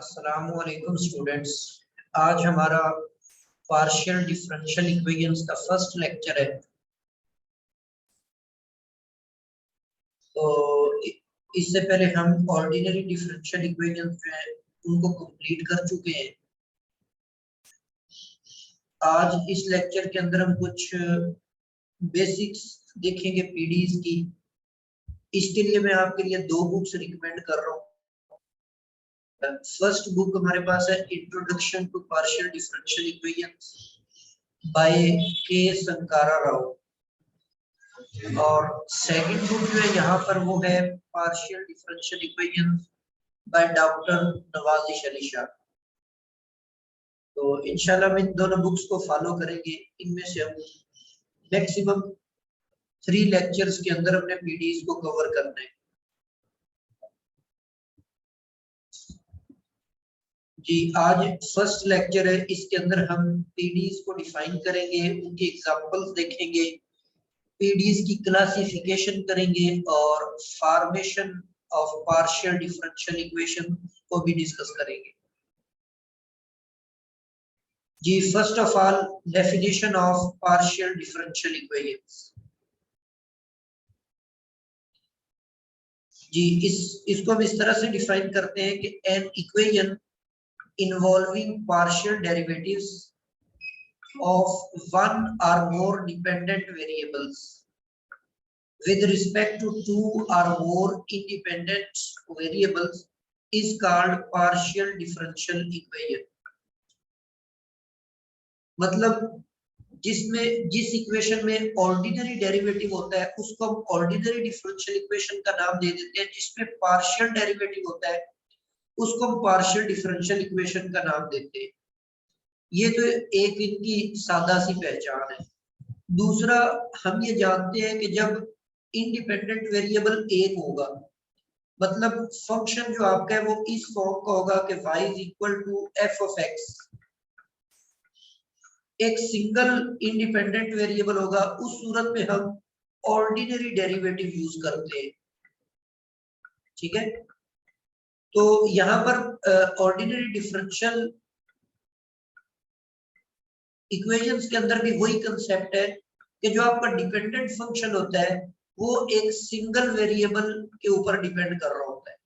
अस्सलामुअलैकुम स्टूडेंट्स। आज हमारा पार्शियल डिफरेंशियल इक्वेशंस का फर्स्ट लेक्चर है। तो इससे पहले हम ऑर्डिनरी डिफरेंशियल इक्वेशंस जो है उनको कंप्लीट कर चुके हैं। आज इस लेक्चर के अंदर हम कुछ बेसिक्स देखेंगे पीडीज की। इसके लिए मैं आपके लिए दो बुक्स रिकमेंड कर रहा हूँ। फर्स्ट बुक हमारे पास है introduction to partial differential equations by K Sankara Rao, और सेकंड बुक जो है यहाँ पर वो है partial differential equations by doctor Nawazish Ali Shah. तो इंशाल्लाह हम इन दोनों बुक्स को फॉलो करेंगे। इनमें से हम मैक्सिमम 3 लेक्चर्स के अंदर अपने पीडीज को कवर करना है। जी, आज फर्स्ट लेक्चर है। इसके अंदर हम पीडीज को डिफाइन करेंगे, उनके एग्जांपल्स देखेंगे, पीडीज की क्लासिफिकेशन करेंगे और formation of partial differential equation को भी डिस्कस करेंगे। जी, first of all definition of partial differential equations. जी, इसको हम इस तरह से डिफाइन करते हैं कि an equation involving partial derivatives of one or more dependent variables with respect to two or more independent variables is called partial differential equation। मतलब जिस इक्वेशन में ऑर्डिनरी डेरिवेटिव होता है उसको हम ऑर्डिनरी डिफरेंशियल इक्वेशन का नाम दे देते हैं। जिसमें पार्शियल डेरिवेटिव होता है उसको हम पार्शियल डिफरेंशियल इक्वेशन का नाम देते हैं। ये तो एक इनकी सादा सी पहचान है। दूसरा, हम ये जानते हैं कि जब इंडिपेंडेंट वेरिएबल एक होगा, मतलब फंक्शन जो आपका है वो इस फॉर्म का होगा कि y is equal to f of x, एक सिंगल इंडिपेंडेंट वेरिएबल होगा, उस सूरत में हम ऑर्डिनरी डेरिवेटिव यूज करते हैं। ठीक है, तो यहां पर ऑर्डिनरी डिफरेंशियल इक्वेशंस के अंदर भी वही कंसेप्ट है कि जो आपका डिपेंडेंट फंक्शन होता है वो एक सिंगल वेरिएबल के ऊपर डिपेंड कर रहा होता है।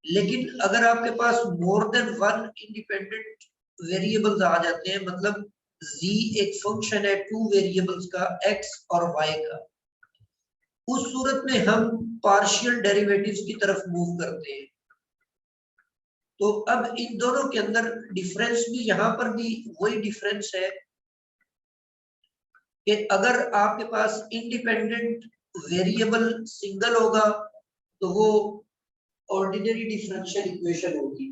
लेकिन अगर आपके पास more than one independent variables आ जाते हैं, मतलब z एक फंक्शन है 2 वेरिएबल्स का, x और y का, उस सूरत में हम पार्शियल डेरिवेटिव्स की तरफ मूव करते हैं। तो अब इन दोनों के अंदर डिफरेंस भी, यहाँ पर भी वही डिफरेंस है कि अगर आपके पास इंडिपेंडेंट वेरिएबल सिंगल होगा तो वो ऑर्डिनरी डिफरेंशियल इक्वेशन होगी,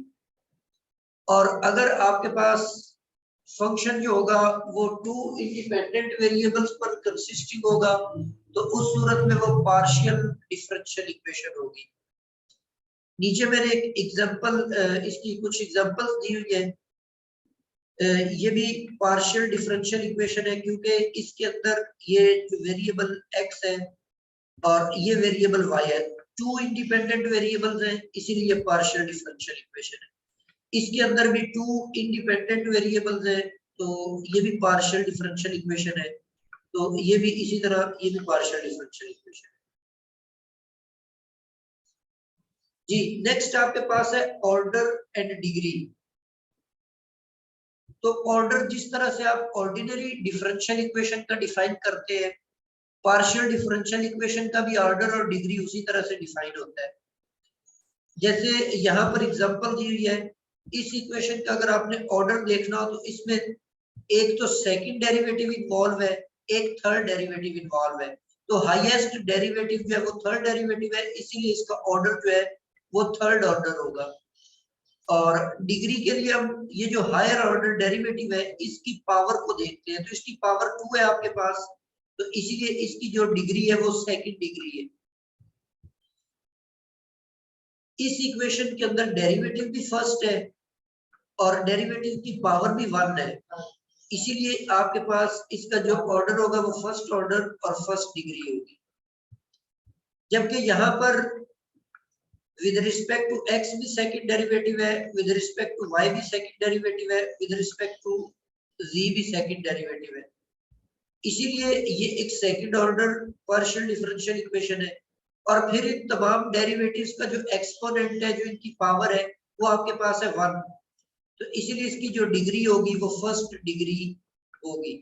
और अगर आपके पास फंक्शन जो होगा वो 2 इंडिपेंडेंट वेरिएबल्स पर कंसिस्टिंग होगा तो उस सूरत में वो पार्शियल डिफरेंशियल इक्वेशन होगी। नीचे मैंने एक एग्जांपल, इसकी कुछ एग्जांपल्स दी हुई है। ये भी पार्शियल डिफरेंशियल इक्वेशन है क्योंकि इसके अंदर ये जो वेरिएबल x है और ये वेरिएबल y है, 2 इंडिपेंडेंट वेरिएबल्स हैं, इसीलिए पार्शियल डिफरेंशियल इक्वेशन है। इसके अंदर भी 2 इंडिपेंडेंट वेरिएबल्स हैं, तो ये भी पार्शियल डिफरेंशियल इक्वेशन है। तो ये भी इसी तरह, ये भी पार्शियल डिफरेंशियल इक्वेशन है। जी, नेक्स्ट आपके पास है ऑर्डर एंड डिग्री। तो ऑर्डर, जिस तरह से आप ऑर्डिनरी डिफरेंशियल इक्वेशन का डिफाइन करते हैं, पार्शियल डिफरेंशियल इक्वेशन का भी ऑर्डर और डिग्री उसी तरह से डिफाइन होता है। जैसे यहाँ पर एग्जांपल दी हुई है, इस इक्वेशन का अगर आपने ऑर्डर देखना हो तो इसमें एक तो सेकंड डेरिवेटिव इन्वॉल्व है, एक थर्ड डेरिवेटिव इन्वॉल्व है। तो हाईएस्ट डेरिवेटिव जो है वो थर्ड डेरिवेटिव है, इसीलिए इसका ऑर्डर जो है वो थर्ड ऑर्डर होगा। और डिग्री के लिए हम ये जो हायर ऑर्डर डेरिवेटिव है इसकी पावर को देखते हैं, तो इसकी पावर 2 है आपके पास, तो इसीलिए इसकी जो डिग्री है वो सेकंड डिग्री है। इस इक्वेशन के अंदर डेरिवेटिव भी फर्स्ट है और डेरिवेटिव की पावर भी 1 है, इसीलिए आपके पास इसका जो ऑर्डर होगा वो फर्स्ट ऑर्डर और फर्स्ट डिग्री होगी। जबकि यहाँ पर विद रिस्पेक्ट टू x भी सेकंड डेरिवेटिव है, विद रिस्पेक्ट टू y भी सेकंड डेरिवेटिव है, विद रिस्पेक्ट टू z भी सेकंड डेरिवेटिव है। इसीलिए ये एक second order partial differential equation है। और फिर इन तमाम डेरिवेटिव्स का जो एक्सपोनेंट है, जो इनकी पावर है, वो आपके पास है 1। तो इसीलिए इसकी जो डिग्री होगी वो फर्स्ट डिग्री होगी।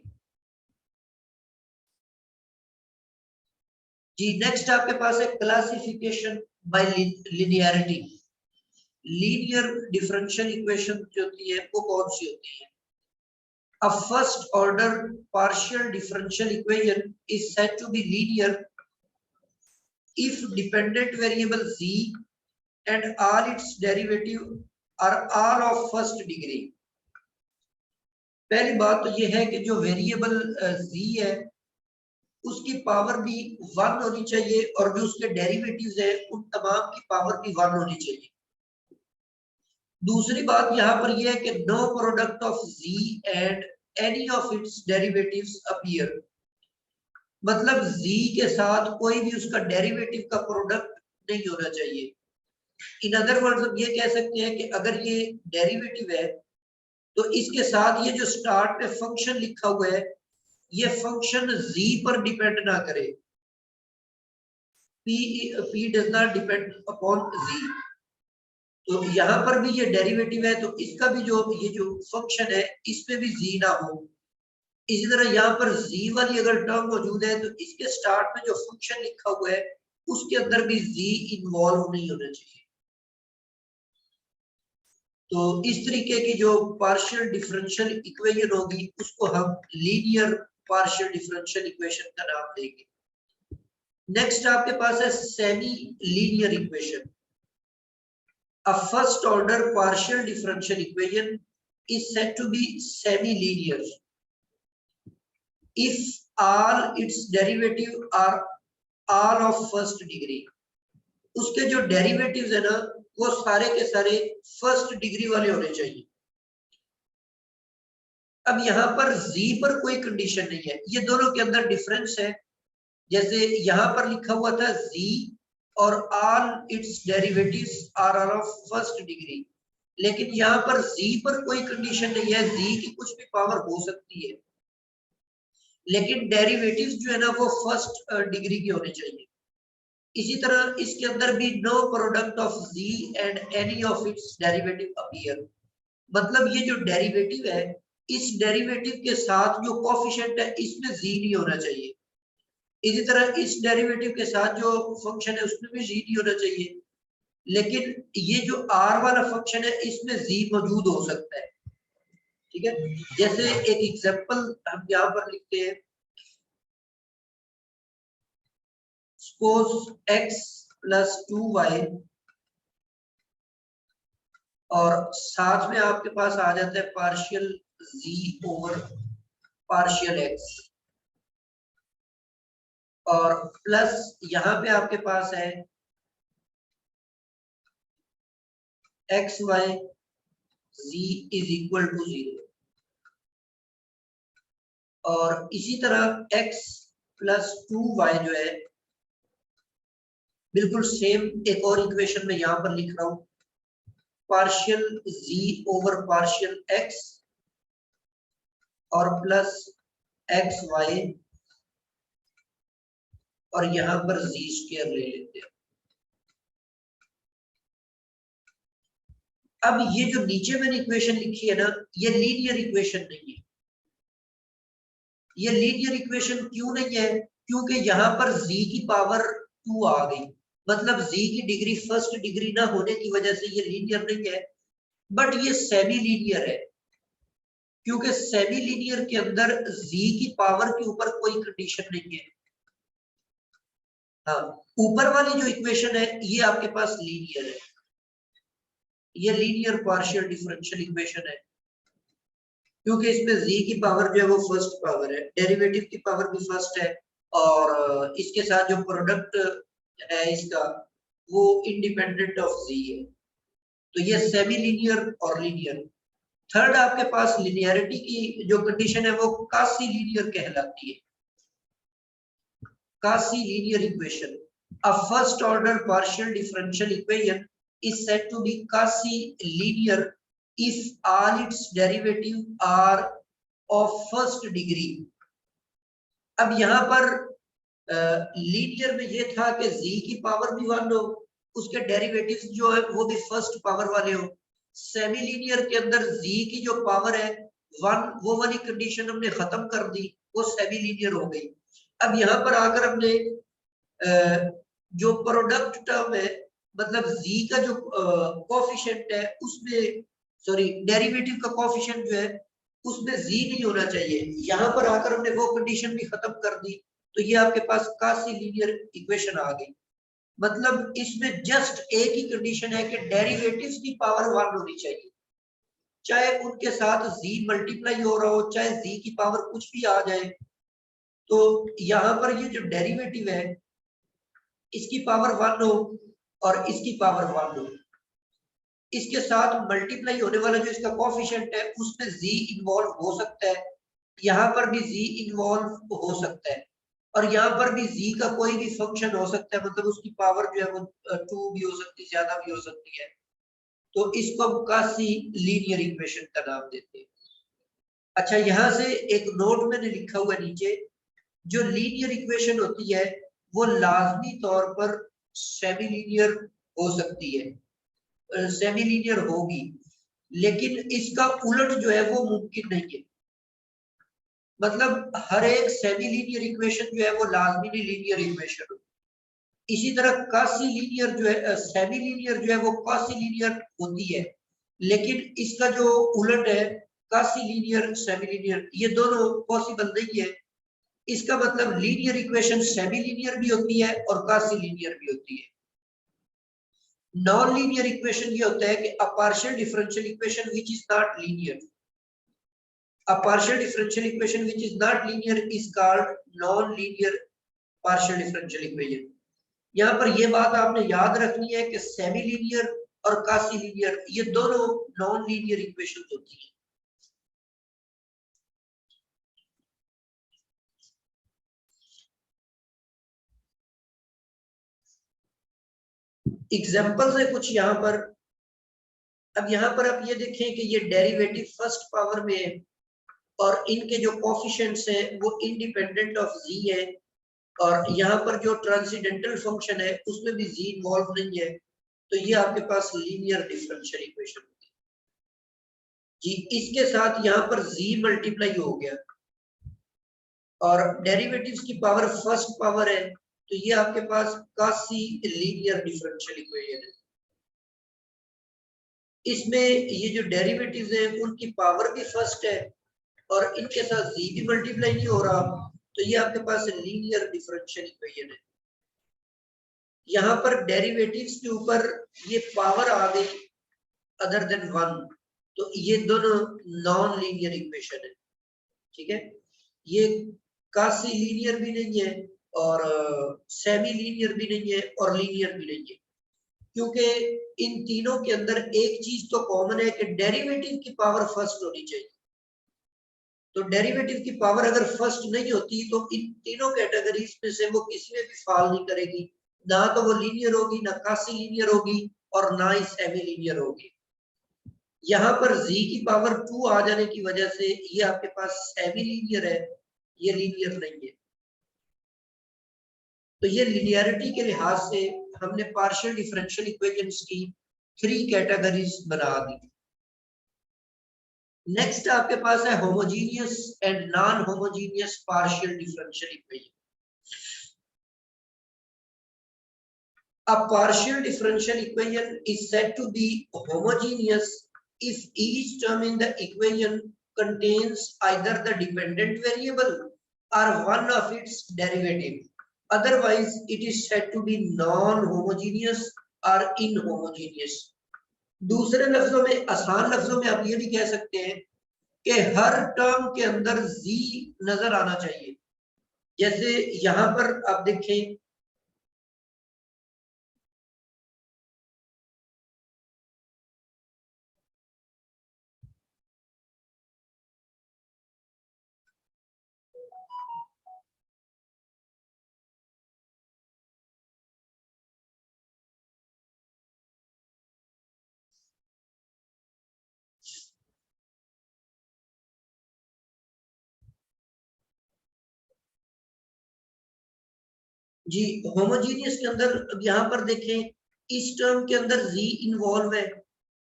जी नेक्स्ट आपके पास है classification bye linearity. Linear differential equation जो होती है वो कौन सी होती है? A first order partial differential equation is said to be linear if dependent variable z and all its derivative are all of first degree। पहली बात तो ये है कि जो वेरिएबल z है उसकी पावर भी 1 होनी चाहिए और जो उसके डेरिवेटिव्स है उन तमाम की पावर भी 1 होनी चाहिए। दूसरी बात यहाँ पर यह है कि no product of z and any of its derivatives appear. मतलब z के साथ कोई भी उसका डेरिवेटिव का प्रोडक्ट नहीं होना चाहिए। इन अदर वर्ड्स हम ये कह सकते हैं कि अगर ये डेरिवेटिव है तो इसके साथ ये जो स्टार्ट में फंक्शन लिखा हुआ है ये फंक्शन z पर डिपेंड ना करे। p does not depend upon z। तो यहाँ पर भी ये डेरिवेटिव है तो इसका भी जो ये जो फंक्शन है इसमें भी z ना हो। इसी तरह यहाँ पर z वाली अगर टर्म मौजूद है तो इसके स्टार्ट में जो फंक्शन लिखा हुआ है उसके अंदर भी z इन्वॉल्व नहीं होना चाहिए। तो इस तरीके की जो पार्शियल डिफरेंशियल इक्वेशन होगी उसको हम लीनियर पार्शियल डिफरेंशियल इक्वेशन का नाम देंगे। नेक्स्ट आपके पास है semi linear equation. A first order partial differential equation is said to be semi-linear if all its derivative are all of first degree। उसके जो डेरिवेटिव्स है ना वो सारे के सारे फर्स्ट डिग्री वाले होने चाहिए। अब यहाँ पर z पर कोई कंडीशन नहीं है, ये दोनों के अंदर डिफरेंस है। जैसे यहाँ पर लिखा हुआ था z और all its derivatives are all of first degree, लेकिन यहाँ पर z पर कोई कंडीशन नहीं है, z की कुछ भी पावर हो सकती है, लेकिन डेरिवेटिव्स जो है ना वो फर्स्ट डिग्री के होने चाहिए। इसी तरह इसके अंदर भी no product of z and any of its derivative appear. मतलब ये जो डेरिवेटिव है इस डेरिवेटिव के साथ जो कोएफिशिएंट है इसमें z नहीं होना चाहिए। इसी तरह इस डेरिवेटिव के साथ जो फंक्शन है उसमें भी z नहीं होना चाहिए, लेकिन ये जो r वाला फंक्शन है इसमें z मौजूद हो सकता है। ठीक है, जैसे एक एग्जांपल हम यहाँ पर लिखते हैं, सपोज x प्लस 2y और साथ में आपके पास आ जाता है partial z over partial x और प्लस यहाँ पे आपके पास है x y z is equal to 0 और इसी तरह x प्लस 2y जो है बिल्कुल सेम एक और इक्वेशन में यहाँ पर लिख रहा हूं, partial z over partial x और प्लस एक्स वाई और यहां पर z स्क्वायर ले लेते हैं। अब ये जो नीचे मैंने इक्वेशन लिखी है ना ये लीनियर इक्वेशन नहीं है। ये लीनियर इक्वेशन क्यों नहीं है? क्योंकि यहाँ पर z की पावर 2 आ गई, मतलब z की डिग्री फर्स्ट डिग्री ना होने की वजह से ये लीनियर नहीं है। बट ये सेमी लीनियर है क्योंकि सेमी लीनियर के अंदर z की पावर के ऊपर कोई कंडीशन नहीं है। हाँ, ऊपर वाली जो इक्वेशन है ये आपके पास लीनियर है, ये लीनियर पार्शियल डिफरेंशियल इक्वेशन है क्योंकि इसमें z की पावर जो है वो फर्स्ट पावर है, डेरिवेटिव की पावर भी फर्स्ट है और इसके साथ जो प्रोडक्ट है इसका वो इंडिपेंडेंट ऑफ z है। तो ये सेमी लीनियर और लीनियर। थर्ड आपके पास लिनियरिटी की जो कंडीशन है वो कासी लीनियर कहलाती है, कासी linear equation. A first order partial differential equation is said to be quasi linear if all its derivatives are of first degree. अब यहाँ पर लीनियर में ये था कि z की पावर भी 1 हो, उसके डेरिवेटिव्स जो है वो भी फर्स्ट पावर वाले हो। सेमी लीनियर के अंदर z की जो पावर है 1, वो वाली कंडीशन हमने खत्म कर दी, वो सेमी लीनियर हो गई। अब यहाँ पर आकर हमने जो प्रोडक्ट टर्म है, मतलब z का जो कोफिशिएंट है उसमें, सॉरी डेरिवेटिव का कोफिशिएंट जो है उसमें z नहीं होना चाहिए। यहाँ पर आकर हमने वो कंडीशन भी खत्म कर दी, तो ये आपके पास क्वासी लीनियर इक्वेशन आ गई। मतलब इसमें जस्ट एक ही कंडीशन है कि डेरिवेटिव्स की पावर 1 होनी चाहिए, चाहे उनके साथ z मल्टीप्लाई हो रहा हो, चाहे z की पावर कुछ भी आ जाए। तो यहाँ पर ये जो डेरिवेटिव है इसकी पावर 1 हो और इसकी पावर 1 हो, इसके साथ मल्टीप्लाई होने वाला जो इसका कोफिशिएंट है उसमें z इन्वॉल्व हो सकता है, यहाँ पर भी z इन्वॉल्व हो सकता है, और यहाँ पर भी z का कोई भी फंक्शन हो सकता है, मतलब उसकी पावर जो है वो 2 भी हो सकती है, ज्यादा भी हो सकती है। तो इसको हम क्वासी लीनियर इक्वेशन का नाम देते हैं। अच्छा, यहाँ से एक नोट मैंने लिखा हुआ है नीचे, जो लीनियर इक्वेशन होती है वो लाजमी तौर पर सेमी लीनियर हो सकती है, सेमी लीनियर होगी, लेकिन इसका उलट जो है वो मुमकिन नहीं है। मतलब हर एक सेमी लीनियर इक्वेशन जो है वो लाजमी नहीं लीनियर इक्वेशन हो। इसी तरह क्वासी लीनियर जो है, सेमी लीनियर जो है वो क्वासी लीनियर होती है, लेकिन इसका जो उलट है क्वासी लीनियर सेमी लीनियर, ये दोनों पॉसिबल नहीं है। इसका मतलब लीनियर इक्वेशन सेमी लीनियर भी होती है और क्वासी लीनियर भी होती है। नॉन लीनियर इक्वेशन ये होता है कि a partial differential equation which is not linear, a partial differential equation which is not linear is called non linear partial differential equation. यहाँ पर ये बात आपने याद रखनी है कि सेमी लीनियर और क्वासी लीनियर ये दोनों नॉन लीनियर इक्वेशन होती है। एग्जाम्पल्स है कुछ यहाँ पर। अब यहाँ पर आप ये देखें कि ये डेरिवेटिव फर्स्ट पावर में है और इनके जो कोफिशिएंट्स हैं वो इंडिपेंडेंट ऑफ z है, और यहाँ पर जो ट्रांसेंडेंटल फंक्शन है उसमें भी z इन्वॉल्व नहीं है, तो ये आपके पास लीनियर डिफरेंशियल इक्वेशन होगी जी। इसके साथ यहाँ पर z मल्टीप्लाई हो गया और डेरिवेटिव्स की पावर फर्स्ट पावर है, तो ये आपके पास क्वासी लीनियर डिफरेंशियल इक्वेशन है। इसमें ये जो डेरिवेटिव्स हैं उनकी पावर भी फर्स्ट है और इनके साथ z भी मल्टीप्लाई नहीं हो रहा, तो ये आपके पास लीनियर डिफरेंशियल इक्वेशन है। यहाँ पर डेरिवेटिव्स के ऊपर ये पावर आ गई अदर देन 1, तो ये दोनों नॉन लीनियर इक्वेशन है। ठीक है, ये क्वासी लीनियर भी नहीं है और सेमी लीनियर भी नहीं है और लीनियर भी नहीं है, क्योंकि इन तीनों के अंदर एक चीज तो कॉमन है कि डेरिवेटिव की पावर फर्स्ट होनी चाहिए। तो डेरिवेटिव की पावर अगर फर्स्ट नहीं होती तो इन तीनों कैटेगरीज में से वो किसी में भी फॉल नहीं करेगी, ना तो वो लीनियर होगी, ना क्वासी लीनियर होगी और ना ही सेमी लीनियर होगी। यहाँ पर z की पावर 2 आ जाने की वजह से ये आपके पास सेमी लीनियर है, ये लीनियर नहीं है। तो ये लिनियरिटी के लिहाज से हमने पार्शियल डिफरेंशियल इक्वेशंस की 3 कैटेगरीज बना दी। नेक्स्ट आपके पास है homogeneous and non homogeneous partial differential equation. A partial differential equation is said to be homogeneous if each term in the equation contains either the dependent variable or one of its derivative. Otherwise, it is said to be non-homogeneous or inhomogeneous. दूसरे लफ्जों में, आसान लफ्जों में आप ये भी कह सकते हैं कि हर टर्म के अंदर z नजर आना चाहिए। जैसे यहाँ पर आप देखें जी होमोजीनियस के अंदर अब यहाँ पर देखें, इस टर्म के अंदर z इन्वॉल्व है,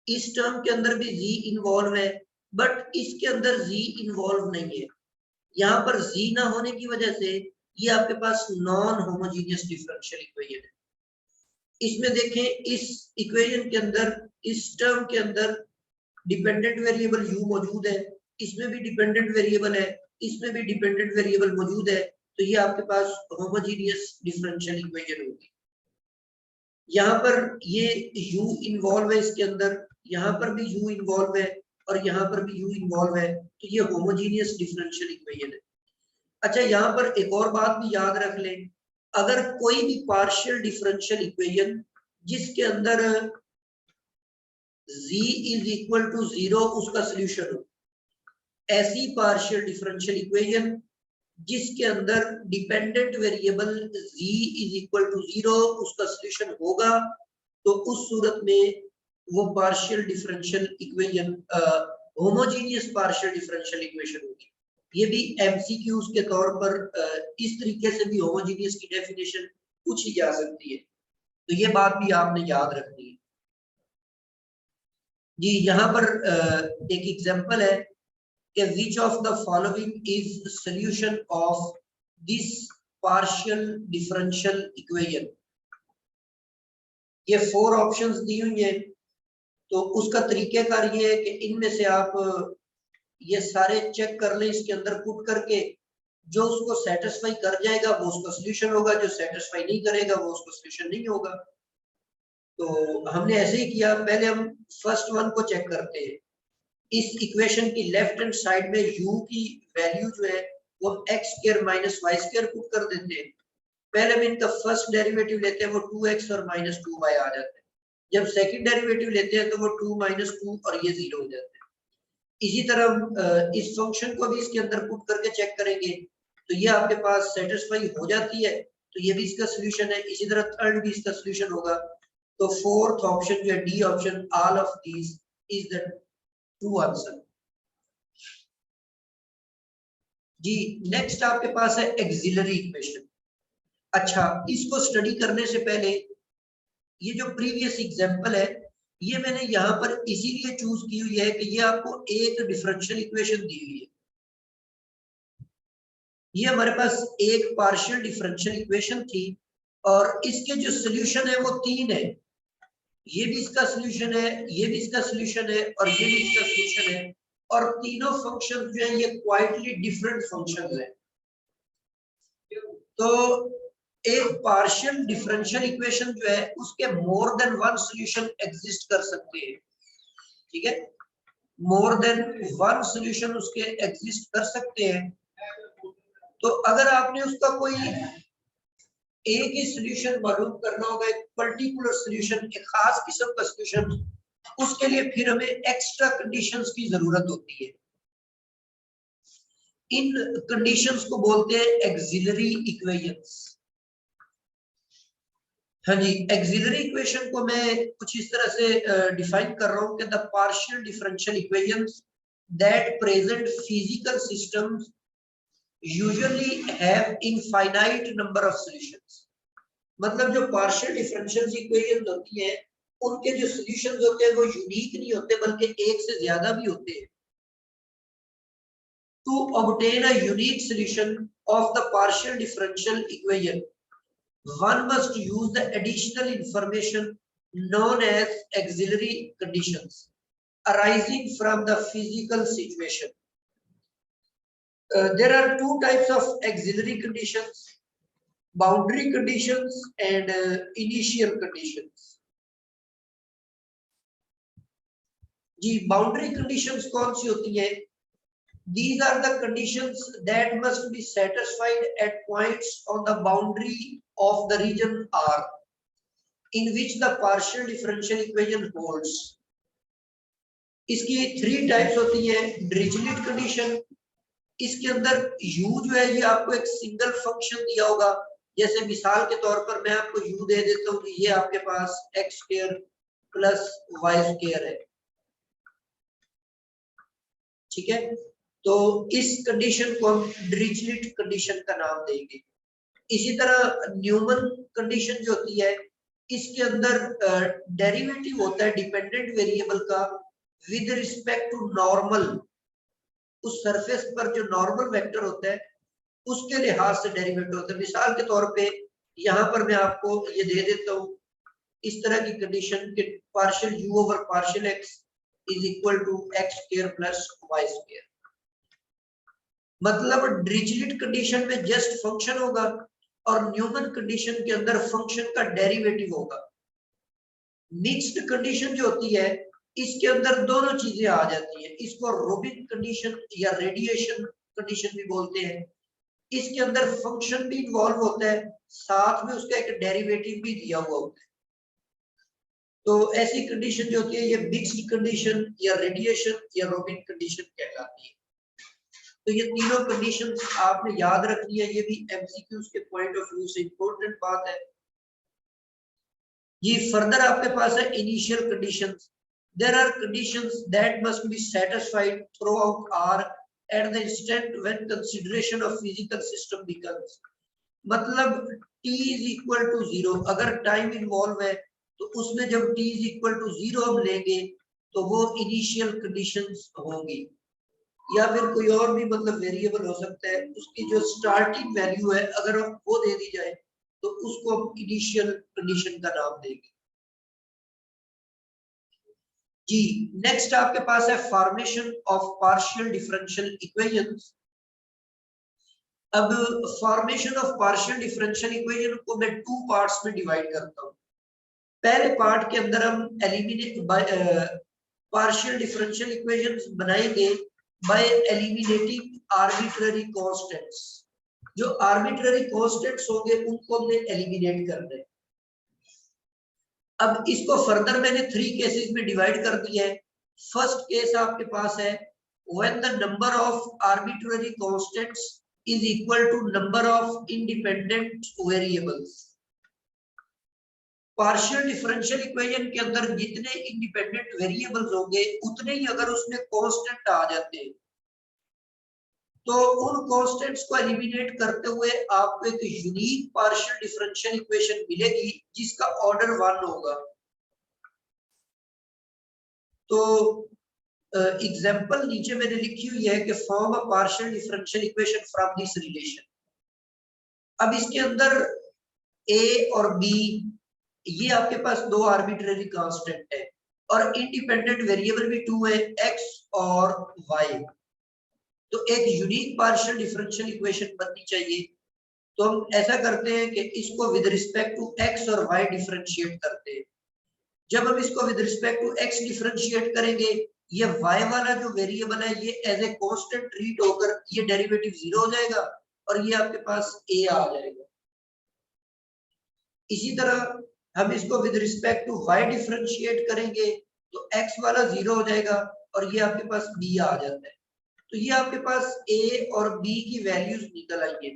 इस टर्म के अंदर भी z इन्वॉल्व है, बट इसके अंदर z इन्वॉल्व नहीं है। यहाँ पर z ना होने की वजह से ये आपके पास नॉन होमोजीनियस डिफरेंशियल इक्वेशन है। इसमें देखें, इस इक्वेशन के अंदर, इस टर्म के अंदर डिपेंडेंट वेरिएबल u मौजूद है, इसमें भी डिपेंडेंट वेरिएबल है, इसमें भी डिपेंडेंट वेरिएबल मौजूद है, तो ये आपके पास होमोजीनियस डिफरेंशियल इक्वेशन होगी। यहाँ पर ये u इन्वॉल्व है इसके अंदर, यहाँ पर भी u इन्वॉल्व है और यहाँ पर भी u इन्वॉल्व है, तो ये होमोजीनियस डिफरेंशियल इक्वेशन है। अच्छा, यहाँ पर एक और बात भी याद रख लें, अगर कोई भी पार्शियल डिफरेंशियल इक्वेशन जिसके अंदर z इज इक्वल टू 0 उसका सोल्यूशन हो, ऐसी पार्शियल डिफरेंशियल इक्वेशन जिसके अंदर dependent variable z is equal to 0 उसका सोल्यूशन होगा, तो उस सूरत में वो partial differential equation homogeneous partial differential equation होगी। ये भी एमसीक्यूज के तौर पर इस तरीके से भी होमोजीनियस की डेफिनेशन पूछी जा सकती है, तो ये बात भी आपने याद रखनी है। जी यहाँ पर एक एग्जांपल है कि which of the following is solution of this partial differential equation। ये 4 ऑप्शंस दी हुई है, तो उसका तरीकेकार ये है कि इनमें से आप ये सारे चेक कर लें, इसके अंदर पुट करके जो उसको सेटिस्फाई कर जाएगा वो उसका सोल्यूशन होगा, जो सेटिस्फाई नहीं करेगा वो उसका सोल्यूशन नहीं होगा। तो हमने ऐसे ही किया, पहले हम फर्स्ट वन को चेक करते हैं। इस इक्वेशन की लेफ्ट हैंड साइड में u की वैल्यू जो है वो x square minus y square put कर देते हैं। पहले हम इनका फर्स्ट डेरिवेटिव लेते हैं, वो 2x और माइनस 2y आ जाता है। जब सेकंड डेरिवेटिव लेते हैं तो वो 2 माइनस 2 और ये 0 हो जाता है। इसी तरह इस फंक्शन को भी इसके अंदर पुट करके चेक करेंगे, तो ये आपके पास सेटिस्फाई हो जाती है, तो ये भी इसका सोल्यूशन है। इसी तरह थर्ड भी इसका सोल्यूशन होगा। तो फोर्थ ऑप्शन जो है D option, all of these is the true answer. जी नेक्स्ट आपके पास है एक्सिलरी इक्वेशन। अच्छा, इसको स्टडी करने से पहले ये जो प्रीवियस एग्जांपल है ये मैंने यहाँ पर इसीलिए चूज की हुई है कि ये आपको एक डिफरेंशियल इक्वेशन दी हुई है। ये हमारे पास एक पार्शियल डिफरेंशियल इक्वेशन थी और इसके जो सोल्यूशन है वो 3 है। ये भी इसका सोल्यूशन है, ये भी इसका सोल्यूशन है और ये भी इसका सोल्यूशन है, और तीनों फंक्शन जो है ये क्वाइटली डिफरेंट फंक्शंस हैं। तो एक पार्शियल डिफरेंशियल इक्वेशन जो है उसके मोर देन वन सॉल्यूशन एग्जिस्ट कर सकते हैं, ठीक है, मोर देन वन सॉल्यूशन उसके एग्जिस्ट कर सकते हैं। तो अगर आपने उसका कोई एक ही सॉल्यूशन मालूम करना होगा, एक पर्टिकुलर सॉल्यूशन, एक खास किस्म का सॉल्यूशन, उसके लिए फिर हमें एक्स्ट्रा कंडीशंस की जरूरत होती है। इन कंडीशंस को बोलते हैं एक्सिलरी इक्वेशंस। हाँ जी, एक्सिलरी इक्वेशन को मैं कुछ इस तरह से डिफाइन कर रहा हूँ कि the partial differential equations that present physical systems usually have infinite number of solutions. मतलब जो पार्शियल डिफरेंशियल इक्वेशंस होती हैं उनके जो सॉल्यूशंस होते हैं वो यूनिक नहीं होते बल्कि एक से ज्यादा भी होते हैं। To obtain a unique solution of the partial differential equation, one must use the additional information known as auxiliary conditions arising from the physical situation. There are two types of auxiliary conditions: boundary conditions and initial conditions. जी boundary conditions कौन सी होती हैं? These are the conditions that must be satisfied at points on the boundary of the region R in which the partial differential equation holds. इसकी 3 types होती है। Dirichlet condition, इसके अंदर u जो है ये आपको एक सिंगल फंक्शन दिया होगा, जैसे मिसाल के तौर पर मैं आपको u दे देता हूँ कि ये आपके पास x square plus y square है, ठीक है। तो इस कंडीशन को हम डिरिचलेट कंडीशन का नाम देंगे। इसी तरह न्यूमन कंडीशन जो होती है, इसके अंदर डेरिवेटिव होता है डिपेंडेंट वेरिएबल का विद रिस्पेक्ट टू नॉर्मल, उस सरफेस पर जो नॉर्मल वेक्टर होता है उसके लिहाज से डेरिवेटिव होता है। मिसाल के तौर पे यहाँ पर मैं आपको ये दे देता हूँ इस तरह की कंडीशन के partial u over partial x is equal to x square plus y square. मतलब डिरिचलेट कंडीशन में जस्ट फंक्शन होगा और न्यूमन कंडीशन के अंदर फंक्शन का डेरिवेटिव होगा। मिक्स्ड कंडीशन जो होती है इसके अंदर दोनों चीजें आ जाती है। इसको रोबिन कंडीशन या रेडिएशन कंडीशन भी बोलते हैं। इसके अंदर फंक्शन भी इन्वॉल्व होता है, साथ में उसका एक डेरिवेटिव भी दिया हुआ होता है। तो ऐसी कंडीशन जो होती है ये मिक्स्ड कंडीशन या रेडिएशन या रोबिन कंडीशन कहलाती है। तो ये तीनों कंडीशंस आपने याद रखनी है, ये भी एमसीक्यूज के पॉइंट ऑफ व्यू से इंपॉर्टेंट बात है। ये फर्दर आपके पास है initial conditions. There are conditions that must be satisfied throughout or at the instant when consideration of physical system becomes. मतलब t इज इक्वल टू 0, अगर टाइम इन्वॉल्व है तो उसमें जब t इज इक्वल टू 0 हम लेंगे तो वो इनिशियल कंडीशंस होंगी। या फिर कोई और भी मतलब वेरिएबल हो सकता है, उसकी जो स्टार्टिंग वैल्यू है अगर वो दे दी जाए तो उसको हम इनिशियल कंडीशन का नाम देंगे। जी नेक्स्ट आपके पास है formation of partial differential equations. अब formation of partial differential equation को मैं टू पार्ट्स में डिवाइड करता हूँ। पहले पार्ट के अंदर हम एलिमिनेट पार्शियल डिफरेंशियल इक्वेशंस बनाएंगे बाय एलिमिनेटिंग आर्बिट्ररी कांस्टेंट्स। जो आर्बिट्ररी कांस्टेंट्स होंगे उनको हमने एलिमिनेट करना है। अब इसको फर्दर मैंने 3 केसेस में डिवाइड कर दिया है। फर्स्ट केस आपके पास है when the number of arbitrary constants is equal to number of independent variables. Partial differential equation के अंदर जितने इंडिपेंडेंट वेरिएबल्स होंगे उतने ही अगर उसमें कांस्टेंट आ जाते हैं तो उन कांस्टेंट्स को एलिमिनेट करते हुए आपको एक यूनिक पार्शियल डिफरेंशियल इक्वेशन मिलेगी जिसका ऑर्डर 1 होगा। तो एग्जांपल नीचे मैंने लिखी हुई है कि form a partial differential equation from this relation. अब इसके अंदर a और b ये आपके पास दो आर्बिट्ररी कांस्टेंट है और इंडिपेंडेंट वेरिएबल भी 2 है, x और y। तो एक यूनिक पार्शियल डिफरेंशियल इक्वेशन बननी चाहिए। तो हम ऐसा करते हैं कि इसको विद रिस्पेक्ट टू x और y डिफरेंशिएट करते हैं। जब हम इसको with respect to x differentiate करेंगे ये y वाला जो वेरिएबल है ये एज ए कांस्टेंट ट्रीट होकर ये डेरिवेटिव 0 हो जाएगा और ये आपके पास a आ जाएगा। इसी तरह हम इसको with respect to y differentiate करेंगे तो x वाला 0 हो जाएगा और ये आपके पास b आ जाता है। तो ये आपके पास a और b की वैल्यूज निकल आई है।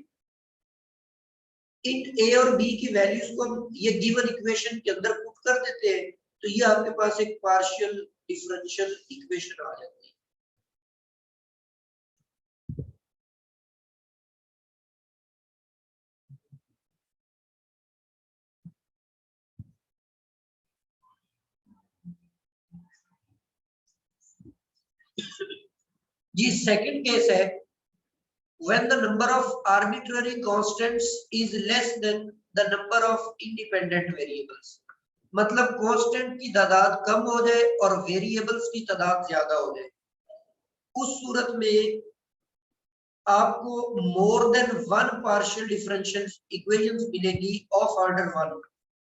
इन a और b की वैल्यूज को हम ये गिवन इक्वेशन के अंदर पुट कर देते हैं तो ये आपके पास एक पार्शियल डिफरेंशियल इक्वेशन आ जाती है। जी सेकंड केस है when the number of arbitrary constants is less than the number of independent variables। मतलब कांस्टेंट की तादाद कम हो जाए और वेरिएबल्स की तादाद ज्यादा हो जाए, उस सूरत में आपको more than 1 partial differential equations मिलेगी ऑफ ऑर्डर 1।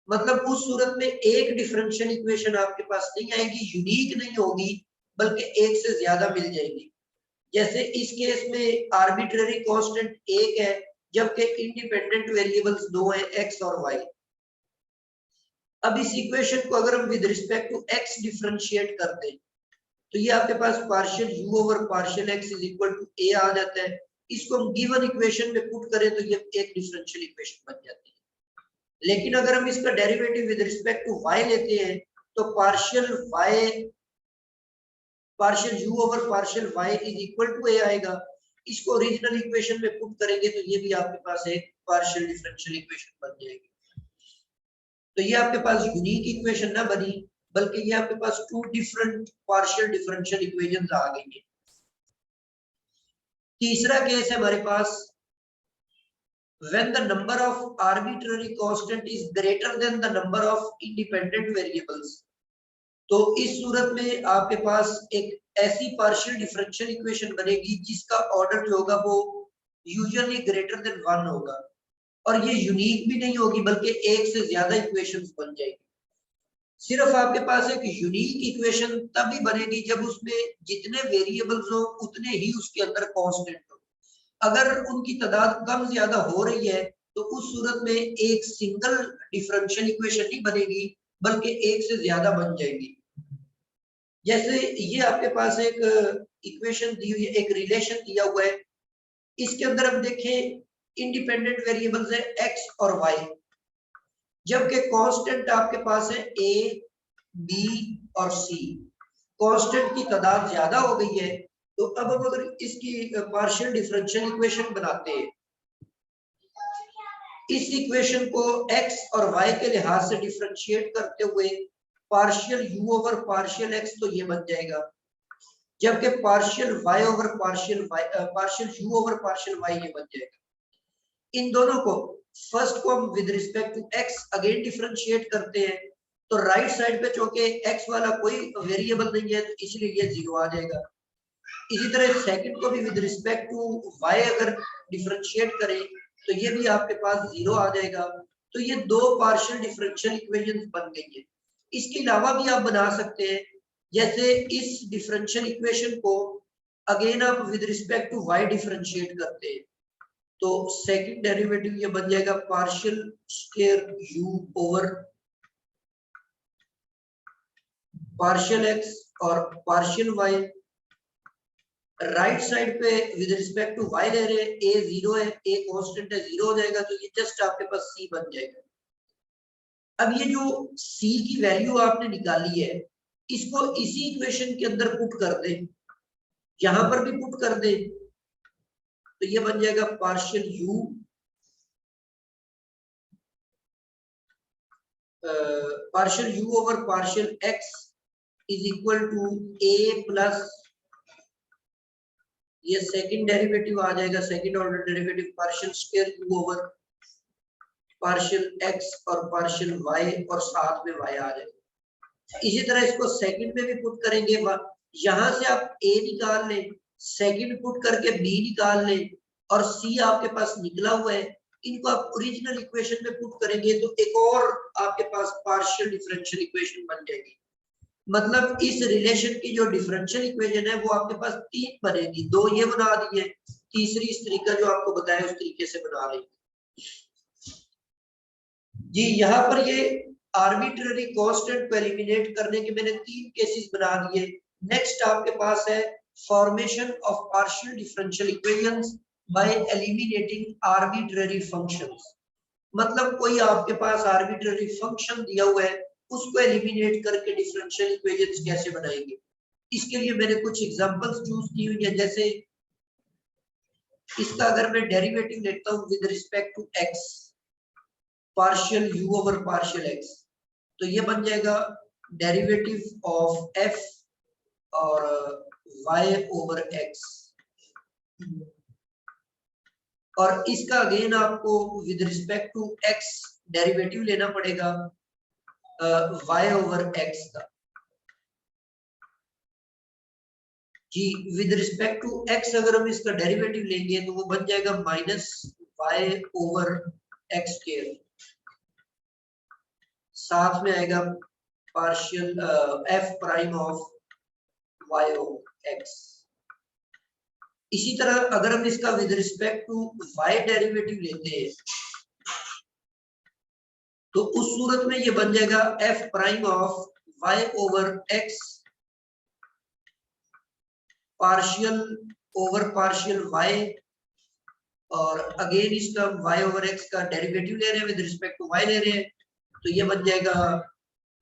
मतलब उस सूरत में एक डिफरेंशियल इक्वेशन आपके पास नहीं आएगी, यूनिक नहीं होगी बल्कि एक से ज्यादा मिल जाएगी। जैसे इस केस में आर्बिट्ररी कांस्टेंट 1 है जबकि इंडिपेंडेंट वेरिएबल्स 2 हैं, x और y। अब इस इक्वेशन को अगर हम with respect to x differentiate करते हैं तो ये आपके पास partial u over partial x is equal to a आ जाता है। इसको हम गिवन इक्वेशन में पुट करें तो ये एक डिफरेंशियल इक्वेशन बन जाती है। लेकिन अगर हम इसका derivative with respect to y लेते हैं तो partial u over partial y is equal to a आएगा। इसको ओरिजिनल इक्वेशन में पुट करेंगे तो ये भी आपके पास एक पार्शियल डिफरेंशियल इक्वेशन बन जाएगी। तो ये आपके पास यूनिक इक्वेशन ना बनी, बल्कि ये आपके पास two different partial differential equations आ गई हैं। तीसरा केस है हमारे पास when the number of arbitrary constant is greater than the number of independent variables। तो इस सूरत में आपके पास एक ऐसी पार्शियल डिफरेंशियल इक्वेशन बनेगी जिसका ऑर्डर जो होगा वो यूजुअली ग्रेटर देन 1 होगा, और ये यूनिक भी नहीं होगी बल्कि एक से ज्यादा इक्वेशंस बन जाएगी। सिर्फ आपके पास एक यूनिक इक्वेशन तभी बनेगी जब उसमें जितने वेरिएबल्स हो उतने ही उसके अंदर कांस्टेंट हो। अगर उनकी तादाद कम ज्यादा हो रही है तो उस सूरत में एक सिंगल डिफरेंशियल इक्वेशन नहीं बनेगी बल्कि एक से ज्यादा बन जाएगी। जैसे ये आपके पास एक इक्वेशन दी हुई है, एक रिलेशन दिया हुआ है, इसके अंदर हम देखें इंडिपेंडेंट वेरिएबल्स है x और y, जबकि कांस्टेंट आपके पास है a, b और c। कांस्टेंट की तादाद ज्यादा हो गई है, तो अब हम अगर इसकी पार्शियल डिफरेंशियल इक्वेशन बनाते हैं, इस इक्वेशन को x और y के लिहाज से डिफरेंशिएट करते हुए partial u over partial x तो ये बन जाएगा, जबकि partial y over partial y partial u over partial y ये बन जाएगा। इन दोनों को फर्स्ट को हम with respect to x again differentiate करते हैं, तो राइट साइड पे चूंकि x वाला कोई वेरिएबल नहीं है तो इसलिए ये 0 आ जाएगा। इसी तरह सेकंड को भी विद रिस्पेक्ट टू y अगर डिफरेंशिएट करें तो ये भी आपके पास 0 आ जाएगा। तो ये दो पार्शियल डिफरेंशियल इक्वेशंस बन गई है। इसके अलावा भी आप बना सकते हैं, जैसे इस डिफरेंशियल इक्वेशन को अगेन आप with respect to y differentiate करते हैं, तो सेकंड डेरिवेटिव ये बन जाएगा partial square u over partial x और पार्शियल y। राइट साइड पे विद रिस्पेक्ट टू y ले रहे हैं, a 0 है, a कांस्टेंट है, 0 हो जाएगा, तो ये जस्ट आपके पास c बन जाएगा। अब ये जो c की वैल्यू आपने निकाली है, इसको इसी इक्वेशन के अंदर पुट कर दें, यहां पर भी पुट कर दें, तो ये बन जाएगा partial u partial u over partial x is equal to a plus ये सेकंड डेरिवेटिव आ जाएगा, second order derivative partial square u over partial x और पार्शियल y और साथ में y आ जाएगा। इसी तरह इसको सेकंड में भी पुट करेंगे, यहां से आप a निकाल लें, सेकंड पुट करके b निकाल लें और c आपके पास निकला हुआ है, इनको आप ओरिजिनल इक्वेशन में पुट करेंगे तो एक और आपके पास पार्शियल डिफरेंशियल इक्वेशन बन जाएगी। मतलब इस रिलेशन की जो डिफरेंशियल इक्वेशन है वो आपके पास 3 बनेगी, 2 ये बना दी है, तीसरी इस तरीका जो आपको बताया उस तरीके से बना लेंगे जी। यहाँ पर ये आर्बिट्ररी कांस्टेंट को एलिमिनेट करने के मैंने 3 केसेस बना दिए। नेक्स्ट आपके पास है formation of partial differential equations bye eliminating arbitrary functions. मतलब कोई आपके पास आर्बिट्ररी फंक्शन दिया हुआ है, उसको एलिमिनेट करके डिफरेंशियल इक्वेशंस कैसे बनाएंगे। इसके लिए मैंने कुछ एग्जांपल्स चूज की हुई है, जैसे इसका अगर मैं डेरिवेटिव लेता हूं with respect to x partial u over partial x, तो ये बन जाएगा डेरिवेटिव ऑफ f और y ओवर x, और इसका अगेन आपको with respect to x derivative लेना पड़ेगा y ओवर x का जी। विद रिस्पेक्ट टू x अगर हम इसका डेरिवेटिव लेंगे तो वो बन जाएगा minus y over x square, साथ में आएगा partial f prime of y over x। इसी तरह अगर हम इसका with respect to y derivative लेते हैं तो उस सूरत में ये बन जाएगा f prime of y over x partial over partial y, और अगेन इसका y ओवर x का डेरिवेटिव ले रहे हैं, विद रिस्पेक्ट टू y ले रहे हैं, तो ये बन जाएगा,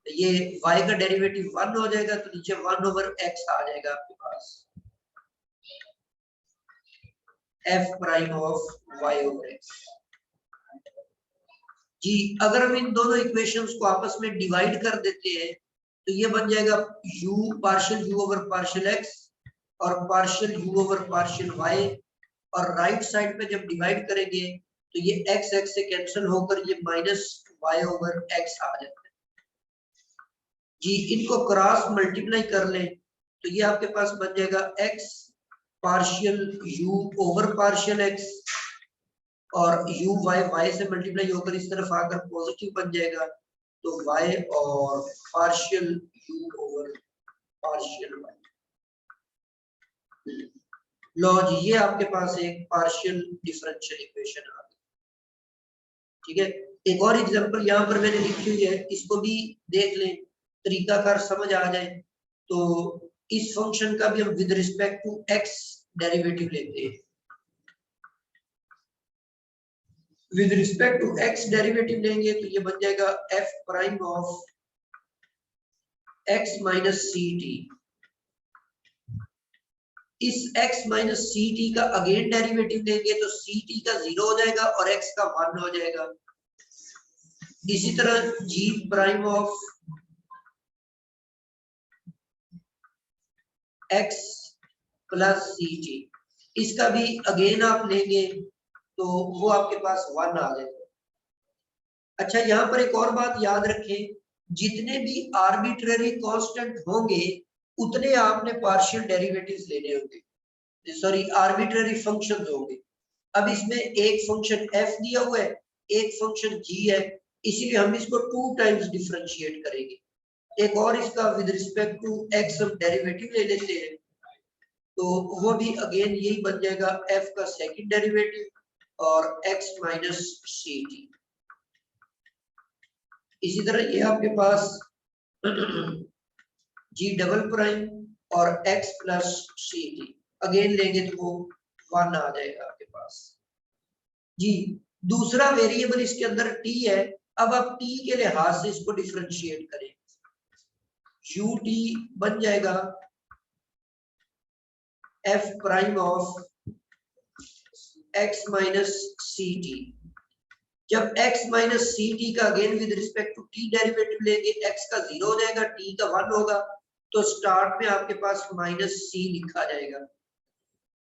ये y का डेरिवेटिव 1 हो जाएगा, तो नीचे 1 ओवर x आ जाएगा आपके पास f prime of y over x। जी अगर हम इन दोनों इक्वेशंस को आपस में डिवाइड कर देते हैं तो ये बन जाएगा u partial u over partial x और partial u over partial y, और राइट साइड पे जब डिवाइड करेंगे तो ये x x से कैंसिल होकर ये माइनस y ओवर x आ जाता है। जी इनको क्रॉस मल्टीप्लाई कर लें तो ये आपके पास बन जाएगा x partial u over partial x और u y से मल्टीप्लाई होकर इस तरफ आकर पॉजिटिव बन जाएगा तो y और partial u over partial y। लो जी ये आपके पास एक पार्शियल डिफरेंशियल इक्वेशन आ गई। ठीक है, एक और एग्जांपल यहाँ पर मैंने लिखी हुई है, इसको भी देख लें, तरीकाकार समझ आ जाए। तो इस फंक्शन का भी हम with respect to x derivative लेते हैं। With respect to x derivative लेंगे तो ये बन जाएगा f prime of x minus C T. इस x माइनस सी टी का अगेन डेरिवेटिव लेंगे तो सी टी का 0 हो जाएगा और x का 1 हो जाएगा। इसी तरह g prime of x plus C T, इसका भी अगेन आप लेंगे तो वो आपके पास 1 आ जाएगा। अच्छा यहाँ पर एक और बात याद रखें, जितने भी आर्बिट्ररी कांस्टेंट होंगे उतने आपने पार्शियल डेरिवेटिव्स लेने होंगे, सॉरी आर्बिट्ररी फंक्शंस होंगे। अब इसमें एक फंक्शन f दिया हुआ है, एक फंक्शन g है, इसीलिए हम इसको 2 टाइम्स डिफरेंशिएट करेंगे। एक और इसका विद रिस्पेक्ट टू x हम डेरिवेटिव ले लेते हैं तो वो भी अगेन यही बन जाएगा f का सेकंड डेरिवेटिव और x माइनस सी टी। इसी तरह ये आपके पास g डबल प्राइम और x plus C T again लेंगे तो वो 1 आ जाएगा आपके पास। जी दूसरा वेरिएबल इसके अंदर t है, अब आप t के लिहाज से इसको डिफरेंशिएट करें, ut बन जाएगा f prime of x minus C T. जब x माइनस सी टी का again with respect to t derivative लेंगे, x का 0 हो जाएगा, t का 1 होगा, तो स्टार्ट में आपके पास माइनस c लिखा जाएगा।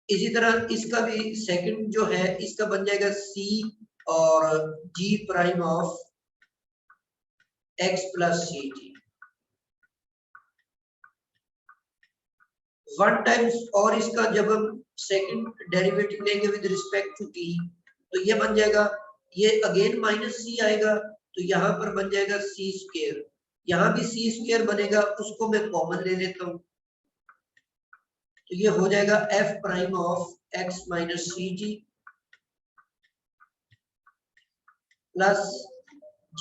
इसी तरह इसका भी सेकंड जो है इसका बन जाएगा c और g prime of x plus C T. 1 times और इसका जब हम सेकंड डेरिवेटिव लेंगे विद रिस्पेक्ट टू t तो ये बन जाएगा, ये अगेन माइनस c आएगा तो यहाँ पर बन जाएगा c स्क्वायर, यहाँ भी c स्क्वायर बनेगा, उसको मैं कॉमन ले लेता हूँ तो ये हो जाएगा f prime of x minus C T plus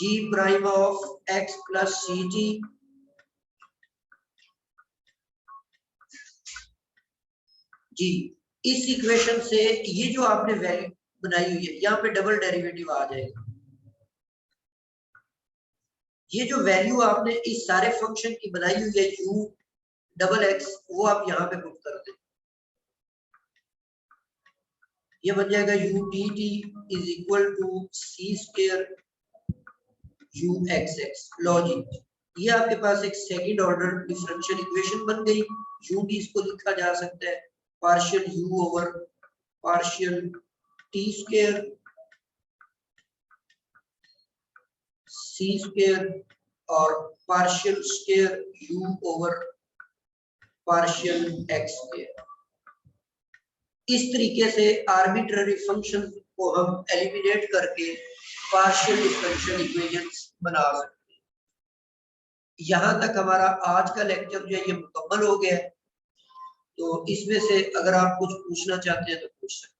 g prime of x plus C T जी। इस इक्वेशन से ये जो आपने वैल्यू बनाई हुई है यहाँ पे डबल डेरिवेटिव आ जाएगा। ये जो वैल्यू आपने इस सारे फंक्शन की बनाई हुई है u डबल x, वो आप यहाँ पे पुट कर दें, ये बन जाएगा u dt is equal to c square u x x। Logic ये आपके पास एक सेकंड ऑर्डर डिफरेंशियल इक्वेशन बन गई। u भी इसको लिखा जा सकता है partial u over partial t square c square और partial square u over partial x square. इस तरीके से आर्बिट्ररी फंक्शन को हम एलिमिनेट करके पार्शियल डिफरेंशियल इक्वेशंस बना सकते हैं। यहाँ तक हमारा आज का लेक्चर जो है ये मुकम्मल हो गया है। तो इसमें से अगर आप कुछ पूछना चाहते हैं तो पूछ सकते हैं।